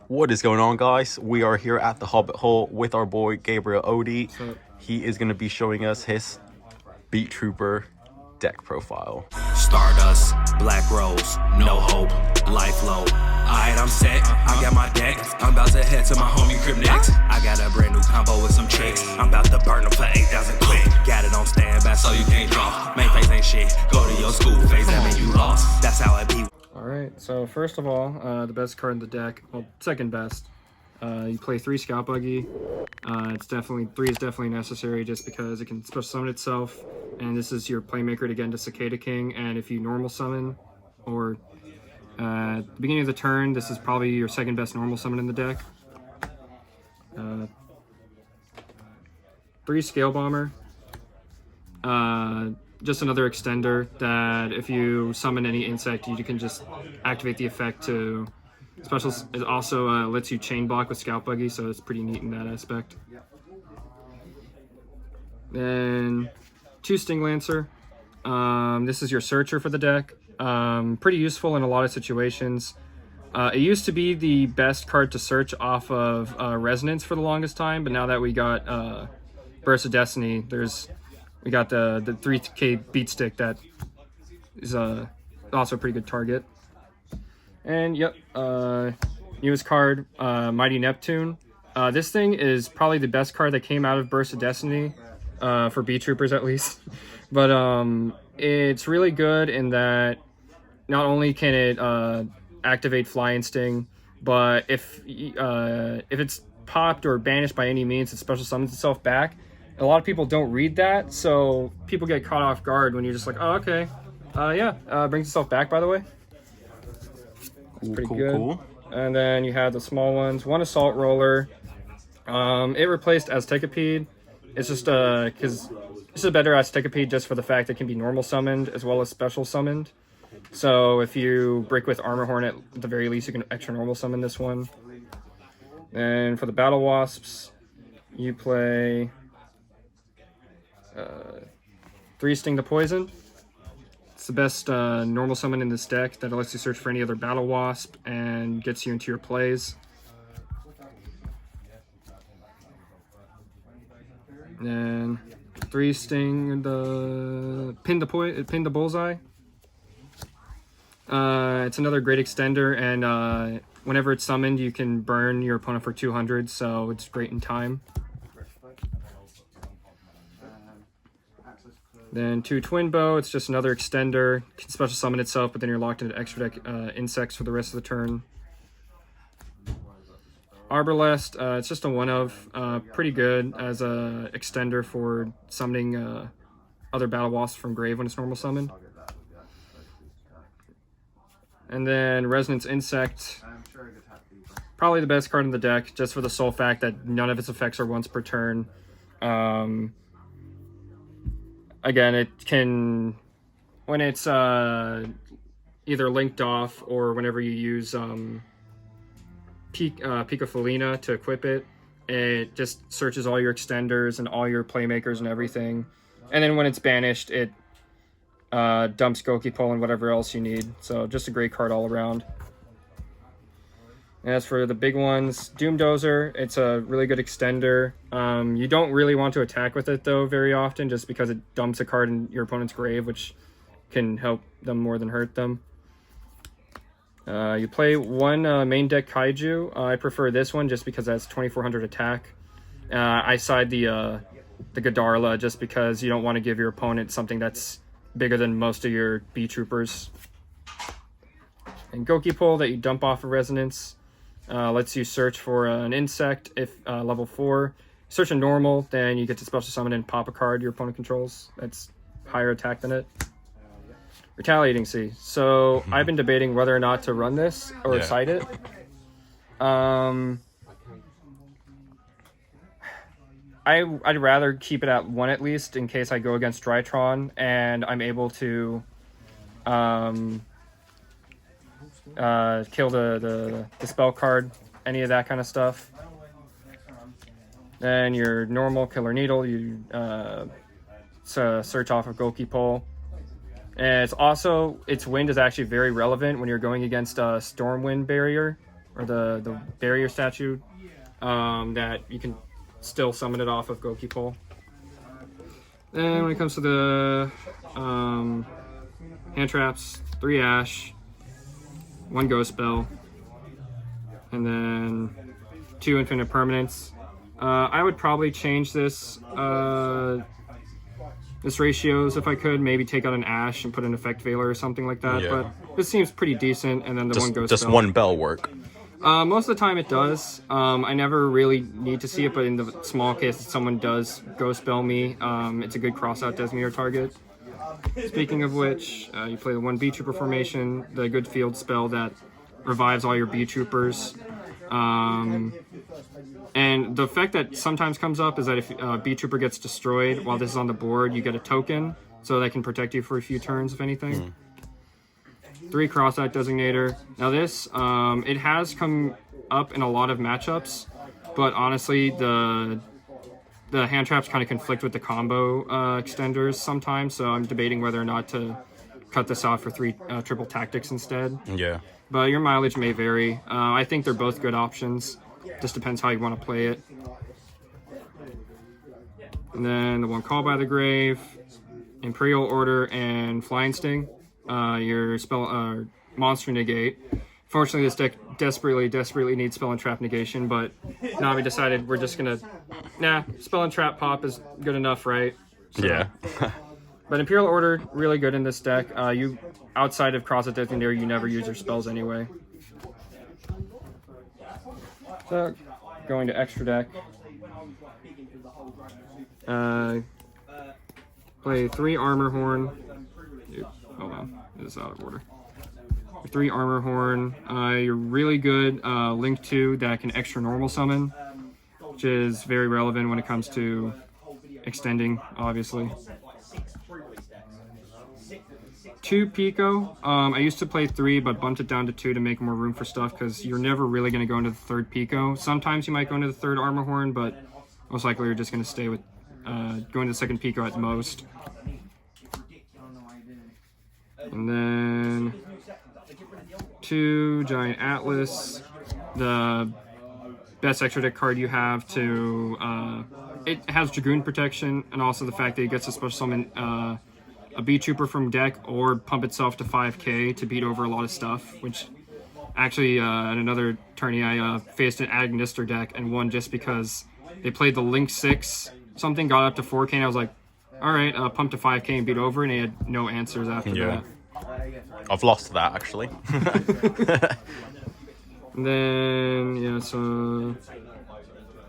What is going on, guys? We are here at the Hobbit Hole with our boy Gabriel Odie. He is going to be showing us his Beetrooper deck profile. Stardust, Black Rose, no hope, life low. Alright, I'm set, I got my deck. I'm about to head to my homie crib next. I got a brand new combo with some chicks. I'm about to burn them for 8,000 quick. Got it on standby so you can't draw. Main face ain't shit, go to your school face, that mean you lost. That's how it be. Alright, so first of all, the best card in the deck, well, second best. You play 3 Scout Buggy. It's definitely 3 is definitely necessary just because it can special summon itself, and this is your playmaker to get into Cicada King. And if you normal summon, or at the beginning of the turn, this is probably your second best normal summon in the deck. 3 Scale Bomber. Just another extender that if you summon any insect, you can just activate the effect to special. It also lets you chain block with Scout Buggy, so it's pretty neat in that aspect. Then 2 Sting Lancer. This is your searcher for the deck. Pretty useful in a lot of situations. It used to be the best card to search off of Resonance for the longest time, but now that we got Burst of Destiny, we got the 3K beat stick that is also a pretty good target. And yep, newest card, Mighty Neptune. This thing is probably the best card that came out of Burst of Destiny, for Beetroopers at least. But it's really good in that not only can it activate Flying Sting, but if it's popped or banished by any means, it special summons itself back. A lot of people don't read that, so people get caught off guard when you're just like, oh, okay. Brings itself back, by the way. Pretty good. Cool. And then you have the small ones. 1 Assault Roller. It replaced Aztekapede. It's just because this is a better Aztekapede just for the fact that it can be normal summoned as well as special summoned. So if you break with Armor Horn, at the very least, you can extra normal summon this one. And for the Battle Wasps, you play 3 Sting the Poison. It's the best normal summon in this deck that lets you search for any other Battle Wasp and gets you into your plays. And 3 Sting the Pin the Bullseye. It's another great extender, and whenever it's summoned, you can burn your opponent for 200, so it's great in time. Then 2 Twin Bow, it's just another extender. It can special summon itself, but then you're locked into extra deck insects for the rest of the turn. Arbalest, it's just a one-of. Pretty good as a extender for summoning other Battle Wasps from Grave when it's normal summoned. And then Resonance Insect, probably the best card in the deck, just for the sole fact that none of its effects are once per turn. Again, it can, when it's either linked off or whenever you use Picofelina to equip it, it just searches all your extenders and all your playmakers and everything. And then when it's banished, it dumps Gokipole and whatever else you need. So just a great card all around. And as for the big ones, Doom Dozer, it's a really good extender. You don't really want to attack with it though very often, just because it dumps a card in your opponent's grave, which can help them more than hurt them. You play 1 main deck Kaiju. I prefer this one just because that's 2400 attack. I side the Godarla just because you don't want to give your opponent something that's bigger than most of your Beetroopers. And Gokipole that you dump off of Resonance lets you search for an insect if level 4. Search a normal, then you get to special summon and pop a card your opponent controls. That's higher attack than it. Retaliating Sea. So I've been debating whether or not to run this or side it. I'd rather keep it at 1 at least in case I go against Drytron and I'm able to kill the spell card, any of that kind of stuff. Then your normal Killer Needle, you search off of Gokipole. And it's also, its wind is actually very relevant when you're going against a Stormwind barrier or the barrier statue, that you can still summon it off of Goki Pole. Then when it comes to the hand traps, 3 Ash, 1 Ghost Spell, and then 2 Infinite Permanents. I would probably change this ratios if I could. Maybe take out an Ash and put an Effect Veiler or something like that. Yeah. But this seems pretty decent. And then the 1 Ghost Just Spell. 1 bell work. Most of the time it does. I never really need to see it, but in the small case that someone does Ghost Spell me, it's a good cross-out designator target. Speaking of which, you play the 1 Beetrooper formation, the good field spell that revives all your Beetroopers. And the effect that sometimes comes up is that if Beetrooper gets destroyed while this is on the board, you get a token, so that can protect you for a few turns, if anything. 3 cross-out designator. Now this, it has come up in a lot of matchups, but honestly, the hand traps kind of conflict with the combo extenders sometimes, so I'm debating whether or not to cut this off for 3 triple tactics instead. Yeah. But your mileage may vary. I think they're both good options. Just depends how you want to play it. And then the 1 Call by the Grave, Imperial Order, and Flying Sting. Your spell monster negate. Fortunately, this deck desperately needs spell and trap negation, but now we decided we're just gonna spell and trap pop is good enough, right? So, Yeah. but Imperial Order really good in this deck. You outside of cross-out designator, you never use your spells anyway. So going to extra deck. Play 3 Armor Horn. Hold on, this is out of order. 3 Armor Horn. You're really good Link 2 that can extra normal summon, which is very relevant when it comes to extending, obviously. 2 Pico. I used to play 3, but bumped it down to 2 to make more room for stuff, because you're never really going to go into the 3rd Pico. Sometimes you might go into the 3rd Armor Horn, but most likely you're just going to stay with going to the 2nd Pico at most. And then 2 Giant Atlas, the best extra deck card you have to, it has Dragoon protection, and also the fact that it gets to special summon a Beetrooper from deck or pump itself to 5k to beat over a lot of stuff, which actually at another tourney I faced an Agnister deck and won just because they played the Link 6, something got up to 4k, and I was like, alright, pump to 5k and beat over, and they had no answers after that. I've lost that, actually. And then, so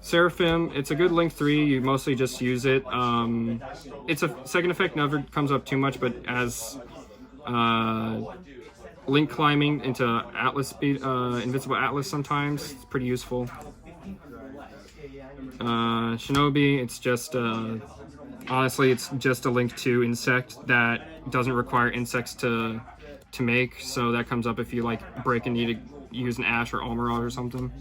Seraphim, it's a good Link 3, you mostly just use it. It's a second effect, never comes up too much, but as Link climbing into Atlas speed, Invincible Atlas sometimes, it's pretty useful. Shinobi, it's just, honestly, it's just a Link 2 insect that doesn't require insects to make, so that comes up if you like break and need to use an Ash or Almirage or something.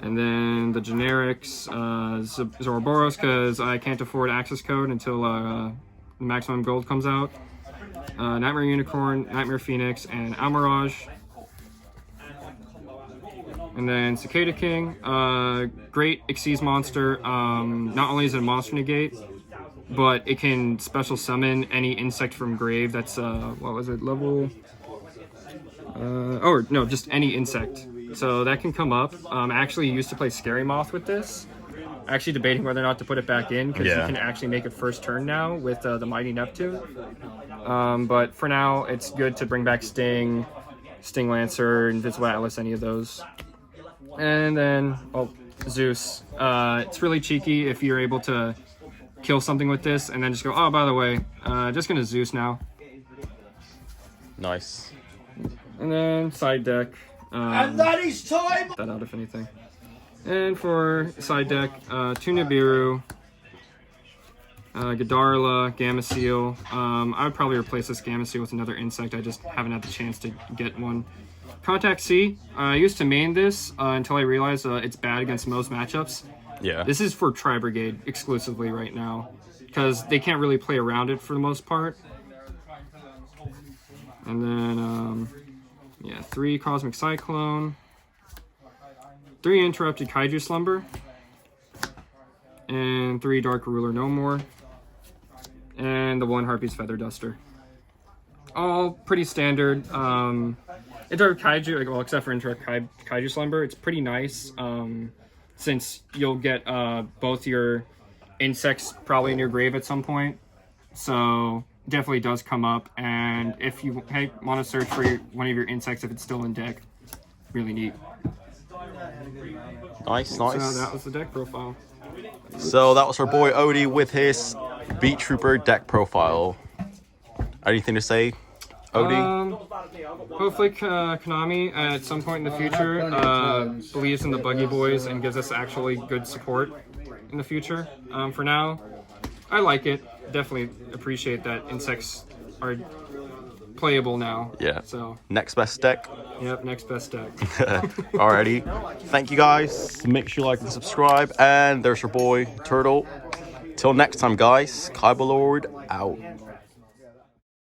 And then the generics, Zoroboros, because I can't afford access code until maximum gold comes out. Nightmare Unicorn, Nightmare Phoenix, and Almirage. And then Cicada King, great Xyz monster. Not only is it a monster negate, but it can special summon any insect from grave that's, what was it, level... or no, just any insect. So that can come up. I actually used to play Scary Moth with this. Actually debating whether or not to put it back in, because you can actually make it first turn now with the Mighty Neptune. But for now, it's good to bring back Sting, Sting Lancer, Invincible Atlas, any of those. And then, Zeus. It's really cheeky if you're able to kill something with this and then just go, oh, by the way, just gonna Zeus now. Nice. And then side deck. And that is time! That out if anything. And for side deck, 2 Nibiru, Godarla, Gamma Seal. I would probably replace this Gamma Seal with another insect. I just haven't had the chance to get one. Contact C. I used to main this until I realized it's bad against most matchups. Yeah. This is for Tri-Brigade exclusively right now, because they can't really play around it for the most part. And then Yeah, 3 Cosmic Cyclone, 3 Interrupted Kaiju Slumber, and 3 Dark Ruler No More, and the 1 Harpy's Feather Duster. All pretty standard. Interrupt Kaiju, well, except for Interrupt Kaiju Slumber, it's pretty nice, since you'll get both your insects probably in your grave at some point. So definitely does come up, and if you want to search for one of your insects if it's still in deck, really neat. Nice. So that was the deck profile. So that was our boy Odie with his Beetrooper deck profile. Anything to say, Odie? Hopefully Konami at some point in the future believes in the Buggy Boys and gives us actually good support in the future. For now, I like it. Definitely appreciate that insects are playable now. Yeah. So Next best deck. Yep, next best deck. Alrighty. Thank you guys. Make sure you like and subscribe. And there's your boy Turtle. Till next time, guys. Kaiba Lord out.